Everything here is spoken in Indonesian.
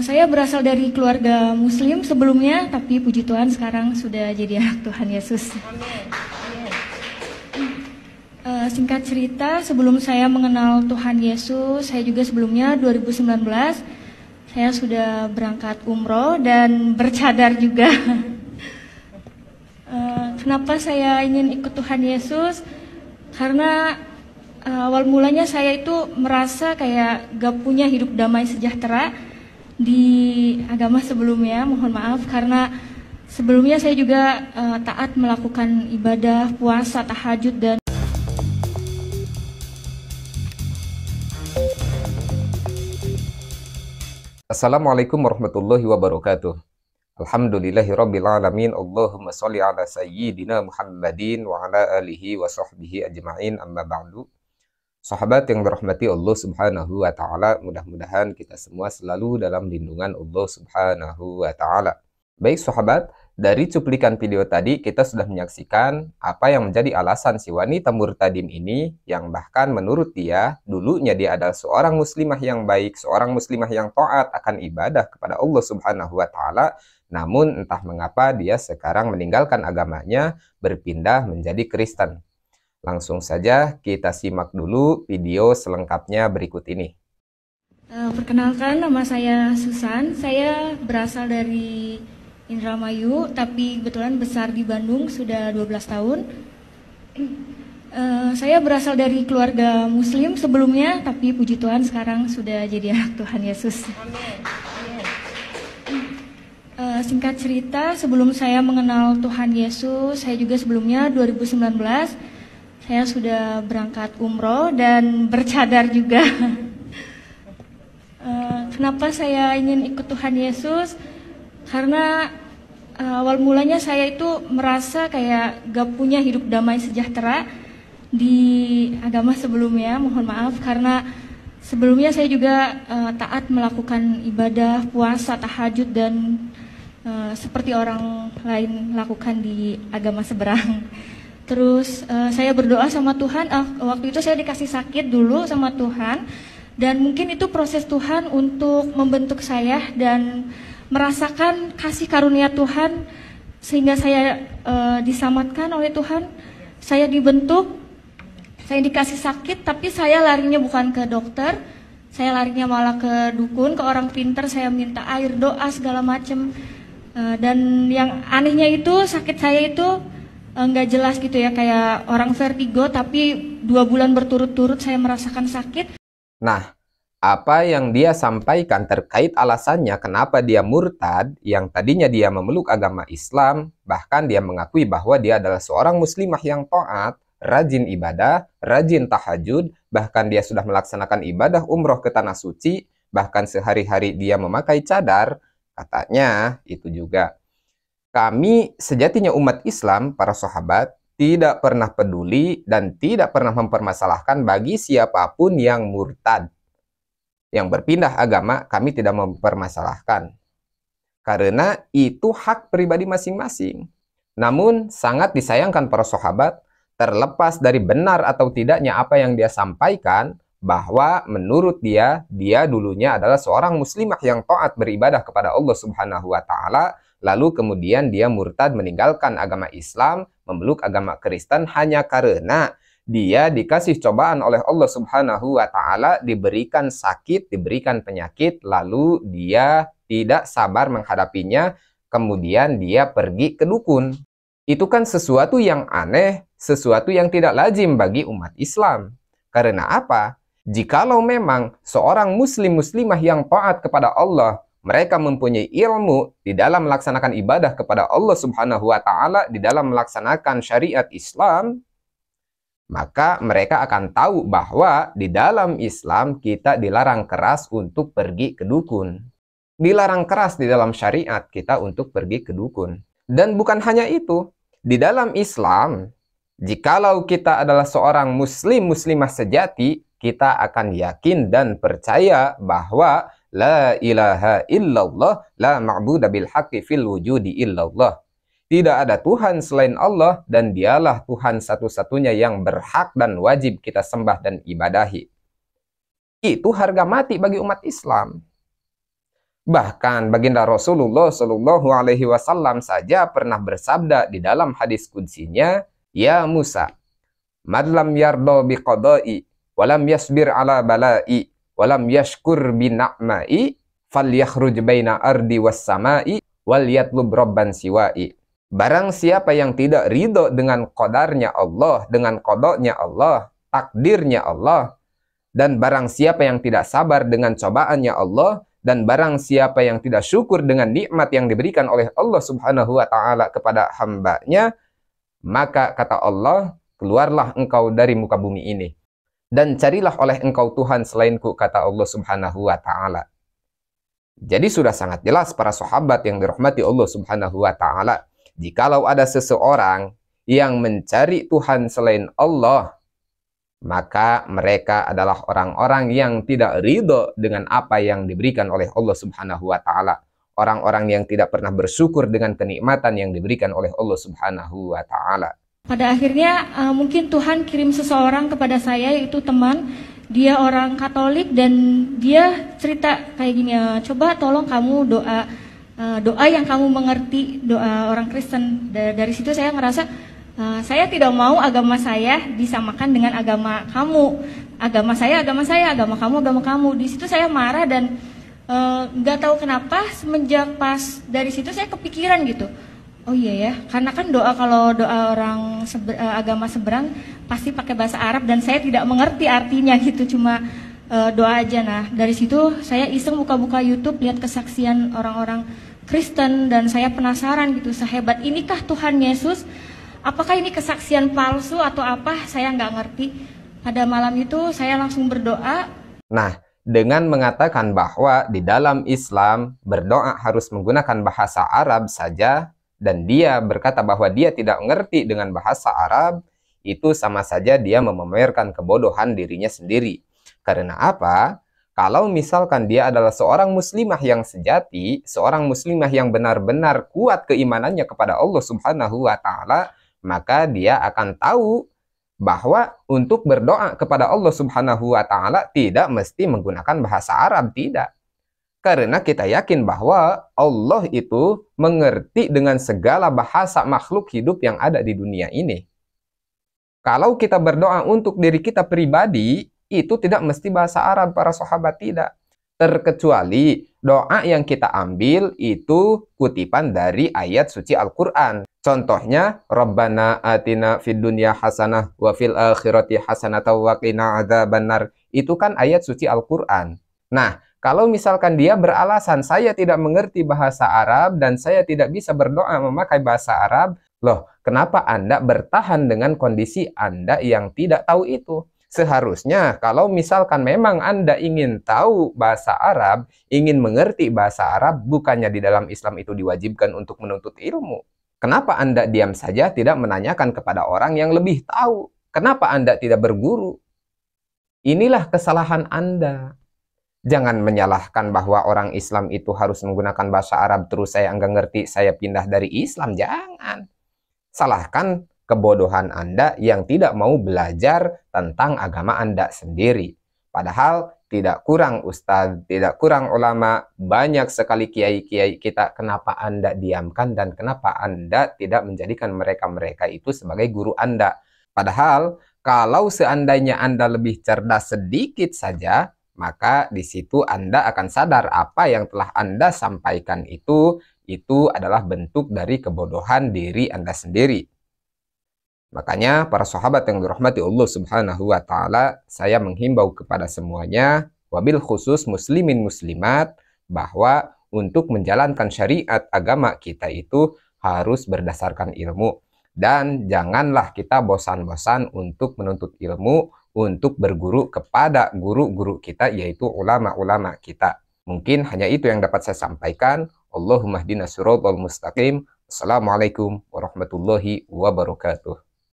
Saya berasal dari keluarga Muslim sebelumnya, tapi puji Tuhan sekarang sudah jadi anak Tuhan Yesus. Singkat cerita, sebelum saya mengenal Tuhan Yesus, saya juga sebelumnya 2019 saya sudah berangkat umroh dan bercadar juga. Kenapa saya ingin ikut Tuhan Yesus? Karena awal mulanya saya itu merasa kayak gak punya hidup damai sejahtera di agama sebelumnya. Mohon maaf karena sebelumnya saya juga taat melakukan ibadah, puasa, tahajud dan Assalamualaikum warahmatullahi wabarakatuh. Alhamdulillahirabbil alamin. Allahumma shalli ala sayyidina Muhammadin wa ala alihi wa sahbihi ajma'in, amma ba'du. Sahabat yang dirahmati Allah Subhanahu wa taala, mudah-mudahan kita semua selalu dalam lindungan Allah Subhanahu wa taala. Baik sahabat, dari cuplikan video tadi kita sudah menyaksikan apa yang menjadi alasan si wanita murtadin ini, yang bahkan menurut dia dulunya dia adalah seorang muslimah yang baik, seorang muslimah yang taat akan ibadah kepada Allah Subhanahu wa taala, namun entah mengapa dia sekarang meninggalkan agamanya, berpindah menjadi Kristen. Langsung saja kita simak dulu video selengkapnya berikut ini. perkenalkan, nama saya Susan. Saya berasal dari Indramayu, tapi kebetulan besar di Bandung sudah 12 tahun. Saya berasal dari keluarga Muslim sebelumnya, tapi puji Tuhan sekarang sudah jadi anak Tuhan Yesus. Singkat cerita, sebelum saya mengenal Tuhan Yesus, saya juga sebelumnya 2019 saya sudah berangkat umroh dan bercadar juga. Kenapa saya ingin ikut Tuhan Yesus? Karena awal mulanya saya itu merasa kayak gak punya hidup damai sejahtera di agama sebelumnya. Mohon maaf karena sebelumnya saya juga taat melakukan ibadah, puasa, tahajud dan seperti orang lain lakukan di agama seberang. Terus saya berdoa sama Tuhan. Waktu itu saya dikasih sakit dulu sama Tuhan, dan mungkin itu proses Tuhan untuk membentuk saya dan merasakan kasih karunia Tuhan sehingga saya diselamatkan oleh Tuhan. Saya dibentuk, saya dikasih sakit, tapi saya larinya bukan ke dokter, saya larinya malah ke dukun, ke orang pintar. Saya minta air, doa segala macam. Dan yang anehnya itu sakit saya itu nggak jelas gitu ya, kayak orang vertigo, tapi 2 bulan berturut-turut saya merasakan sakit. Nah, apa yang dia sampaikan terkait alasannya kenapa dia murtad, yang tadinya dia memeluk agama Islam, bahkan dia mengakui bahwa dia adalah seorang muslimah yang taat, rajin ibadah, rajin tahajud, bahkan dia sudah melaksanakan ibadah umroh ke Tanah Suci, bahkan sehari-hari dia memakai cadar. Katanya itu juga, kami sejatinya umat Islam, para sahabat, tidak pernah peduli dan tidak pernah mempermasalahkan bagi siapapun yang murtad, yang berpindah agama. Kami tidak mempermasalahkan, karena itu hak pribadi masing-masing. Namun sangat disayangkan para sahabat, terlepas dari benar atau tidaknya apa yang dia sampaikan, bahwa menurut dia dulunya adalah seorang muslimah yang taat beribadah kepada Allah Subhanahu wa taala, lalu kemudian dia murtad meninggalkan agama Islam, memeluk agama Kristen hanya karena dia dikasih cobaan oleh Allah Subhanahu wa taala, diberikan sakit, diberikan penyakit, lalu dia tidak sabar menghadapinya, kemudian dia pergi ke dukun. Itu kan sesuatu yang aneh, sesuatu yang tidak lazim bagi umat Islam. Karena apa? Jikalau memang seorang muslimah yang taat kepada Allah, mereka mempunyai ilmu di dalam melaksanakan ibadah kepada Allah Subhanahu wa taala, di dalam melaksanakan syariat Islam, maka mereka akan tahu bahwa di dalam Islam kita dilarang keras untuk pergi ke dukun. Dilarang keras di dalam syariat kita untuk pergi ke dukun. Dan bukan hanya itu, di dalam Islam, jikalau kita adalah seorang muslimah sejati, kita akan yakin dan percaya bahwa la ilaha illallah, la ma'budu bil haqqi fil wujudi illallah. Tidak ada Tuhan selain Allah, dan dialah Tuhan satu-satunya yang berhak dan wajib kita sembah dan ibadahi. Itu harga mati bagi umat Islam. Bahkan baginda Rasulullah Shallallahu Alaihi Wasallam saja pernah bersabda di dalam hadis qudsinya, "Ya Musa, madlam yardo biqadai, walam yasbir ala balai, walam yashkur bina'mai, falyakhruj baina ardi was samai, wal yatlub rabban siwai." Barang siapa yang tidak ridho dengan qadarnya Allah, dengan qadanya Allah, takdirnya Allah, dan barang siapa yang tidak sabar dengan cobaannya Allah, dan barang siapa yang tidak syukur dengan nikmat yang diberikan oleh Allah Subhanahu wa taala kepada hambanya, maka kata Allah, keluarlah engkau dari muka bumi ini dan carilah oleh engkau Tuhan selainku, kata Allah Subhanahu wa taala. Jadi sudah sangat jelas para sahabat yang dirahmati Allah Subhanahu wa taala, jikalau ada seseorang yang mencari Tuhan selain Allah, maka mereka adalah orang-orang yang tidak ridho dengan apa yang diberikan oleh Allah Subhanahu wa taala. Orang-orang yang tidak pernah bersyukur dengan kenikmatan yang diberikan oleh Allah Subhanahu wa taala. Pada akhirnya mungkin Tuhan kirim seseorang kepada saya, yaitu teman. Dia orang Katolik dan dia cerita kayak gini, coba tolong kamu doa yang kamu mengerti, doa orang Kristen. Dari situ saya ngerasa saya tidak mau agama saya disamakan dengan agama kamu. Agama saya, agama kamu. Di situ saya marah dan nggak tahu kenapa semenjak pas dari situ saya kepikiran gitu. Oh iya ya, karena kan kalau doa orang agama seberang pasti pakai bahasa Arab dan saya tidak mengerti artinya gitu, cuma doa aja. Nah dari situ saya iseng buka-buka YouTube, lihat kesaksian orang-orang Kristen dan saya penasaran gitu, sehebat inikah Tuhan Yesus? Apakah ini kesaksian palsu atau apa? Saya nggak ngerti. Pada malam itu saya langsung berdoa. Nah, dengan mengatakan bahwa di dalam Islam berdoa harus menggunakan bahasa Arab saja, dan dia berkata bahwa dia tidak mengerti dengan bahasa Arab, itu sama saja dia memamerkan kebodohan dirinya sendiri. Karena apa? Kalau misalkan dia adalah seorang muslimah yang sejati, seorang muslimah yang benar-benar kuat keimanannya kepada Allah Subhanahu wa taala, maka dia akan tahu bahwa untuk berdoa kepada Allah Subhanahu wa taala tidak mesti menggunakan bahasa Arab, tidak. Karena kita yakin bahwa Allah itu mengerti dengan segala bahasa makhluk hidup yang ada di dunia ini. Kalau kita berdoa untuk diri kita pribadi, itu tidak mesti bahasa Arab para sahabat, tidak. Terkecuali doa yang kita ambil itu kutipan dari ayat suci Al-Quran. Contohnya, Rabbana atina fid dunya hasanah wa fil akhirati hasanah wa qina adzabannar. Itu kan ayat suci Al-Quran. Nah, kalau misalkan dia beralasan saya tidak mengerti bahasa Arab dan saya tidak bisa berdoa memakai bahasa Arab, loh, kenapa Anda bertahan dengan kondisi Anda yang tidak tahu itu? Seharusnya kalau misalkan memang Anda ingin tahu bahasa Arab, ingin mengerti bahasa Arab, bukannya di dalam Islam itu diwajibkan untuk menuntut ilmu. Kenapa Anda diam saja tidak menanyakan kepada orang yang lebih tahu? Kenapa Anda tidak berguru? Inilah kesalahan Anda. Jangan menyalahkan bahwa orang Islam itu harus menggunakan bahasa Arab, terus saya nggak ngerti, saya pindah dari Islam. Jangan. Salahkan kebodohan Anda yang tidak mau belajar tentang agama Anda sendiri. Padahal tidak kurang ustadz, tidak kurang ulama, banyak sekali kiai-kiai kita. Kenapa Anda diamkan dan kenapa Anda tidak menjadikan mereka-mereka itu sebagai guru Anda? Padahal kalau seandainya Anda lebih cerdas sedikit saja, maka di situ Anda akan sadar apa yang telah Anda sampaikan itu adalah bentuk dari kebodohan diri Anda sendiri. Makanya para sahabat yang dirahmati Allah Subhanahu wa taala, saya menghimbau kepada semuanya, wabil khusus muslimin muslimat, bahwa untuk menjalankan syariat agama kita itu harus berdasarkan ilmu. Dan janganlah kita bosan-bosan untuk menuntut ilmu, untuk berguru kepada guru-guru kita, yaitu ulama-ulama kita. Mungkin hanya itu yang dapat saya sampaikan. Allahumma hdina siratal mustaqim. Assalamualaikum warahmatullahi wabarakatuh.